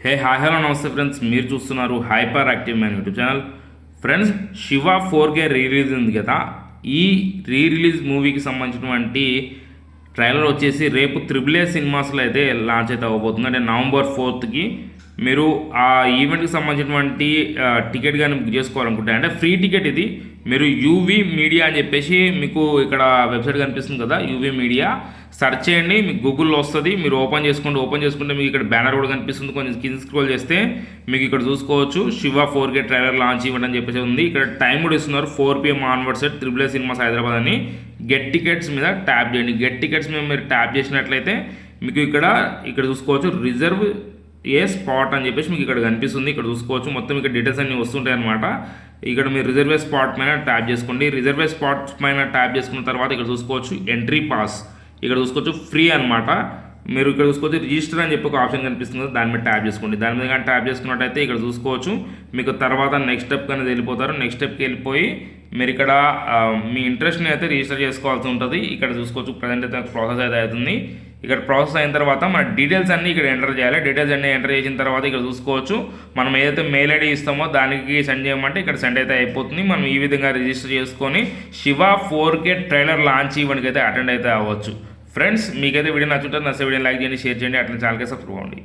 Hi hello నమస్తే friends, మీరు చూస్తున్నారు hyper active man YouTube channel. Friends, Shiva 4K release ఉంది కదా. ఈ రిలీజ్ మూవీకి సంబంధించినటువంటి ట్రైలర్ వచ్చేసి రేపు AAA సినిమాస్లో అయితే లాంచ్ అయితే అవ్వబోతుంది. అంటే November 4th మీరు ఆ ఈవెంట్కి సంబంధించినటువంటి టికెట్ కానీ బుక్ చేసుకోవాలనుకుంటే, అంటే ఫ్రీ టికెట్ ఇది. మీరు యూవీ మీడియా అని చెప్పేసి మీకు ఇక్కడ వెబ్సైట్ కనిపిస్తుంది కదా, యూవీ మీడియా సెర్చ్ చేయండి, మీకు గూగుల్లో వస్తుంది. మీరు ఓపెన్ చేసుకుంటే మీకు ఇక్కడ బ్యానర్ కూడా కనిపిస్తుంది. కొంచెం కింద స్క్రోల్ చేస్తే మీకు ఇక్కడ చూసుకోవచ్చు Shiva 4K trailer launch event అని చెప్పేసి ఉంది. ఇక్కడ టైం కూడా ఇస్తున్నారు, 4 PM onwards AAA cinemas Hyderabad అని. గెట్ టికెట్స్ మీద ట్యాప్ చేయండి. గెట్ టికెట్స్ మీద మీరు ట్యాప్ చేసినట్లయితే మీకు ఇక్కడ చూసుకోవచ్చు రిజర్వ్ ఏ స్పాట్ అని చెప్పేసి మీకు ఇక్కడ కనిపిస్తుంది. ఇక్కడ చూసుకోవచ్చు మొత్తం ఇక్కడ డీటెయిల్స్ అన్నీ వస్తుంటాయి అనమాట. ఇక్కడ మీరు రిజర్వే స్పాట్ పైన ట్యాప్ చేసుకోండి. రిజర్వే స్పాట్ పైన ట్యాప్ చేసుకున్న తర్వాత ఇక్కడ చూసుకోవచ్చు ఎంట్రీ పాస్, ఇక్కడ చూసుకోవచ్చు ఫ్రీ అనమాట. మీరు ఇక్కడ చూసుకోవచ్చు రిజిస్టర్ అని చెప్పి ఒక ఆప్షన్ కనిపిస్తుంది, దాని మీద ట్యాప్ చేసుకోండి. దాని మీద కానీ ట్యాప్ చేసుకున్నట్టయితే ఇక్కడ చూసుకోవచ్చు మీకు తర్వాత నెక్స్ట్ స్టెప్ అనేది వెళ్ళిపోతారు. నెక్స్ట్ స్టెప్కి వెళ్ళిపోయి మీరు ఇక్కడ మీ ఇంట్రెస్ట్ని అయితే రిజిస్టర్ చేసుకోవాల్సి ఉంటుంది. ఇక్కడ చూసుకోవచ్చు ప్రజెంట్ అయితే ప్రాసెస్ అయితే అవుతుంది. ఇక్కడ ప్రాసెస్ అయిన తర్వాత మన డీటెయిల్స్ అన్నీ ఇక్కడ ఎంటర్ చేయాలి. డీటెయిల్స్ అన్నీ ఎంటర్ చేసిన తర్వాత ఇక్కడ చూసుకోవచ్చు మనం ఏదైతే మెయిల్ ఐడి ఇస్తామో దానికి సెండ్ చేయమంటే ఇక్కడ సెండ్ అయితే అయిపోతుంది. మనం ఈ విధంగా రిజిస్టర్ చేసుకొని శివ 4K ట్రైలర్ లాంచ్ ఈవెంట్కి అయితే అటెండ్ అయితే అవ్వచ్చు. ఫ్రెండ్స్, మీకైతే వీడియో నచ్చుంటుంది. నచ్చే వీడియో లైక్ చేయండి, షేర్ చేయండి, అట్లా ఛానల్కి సబ్స్క్రైబ్ అవ్వండి.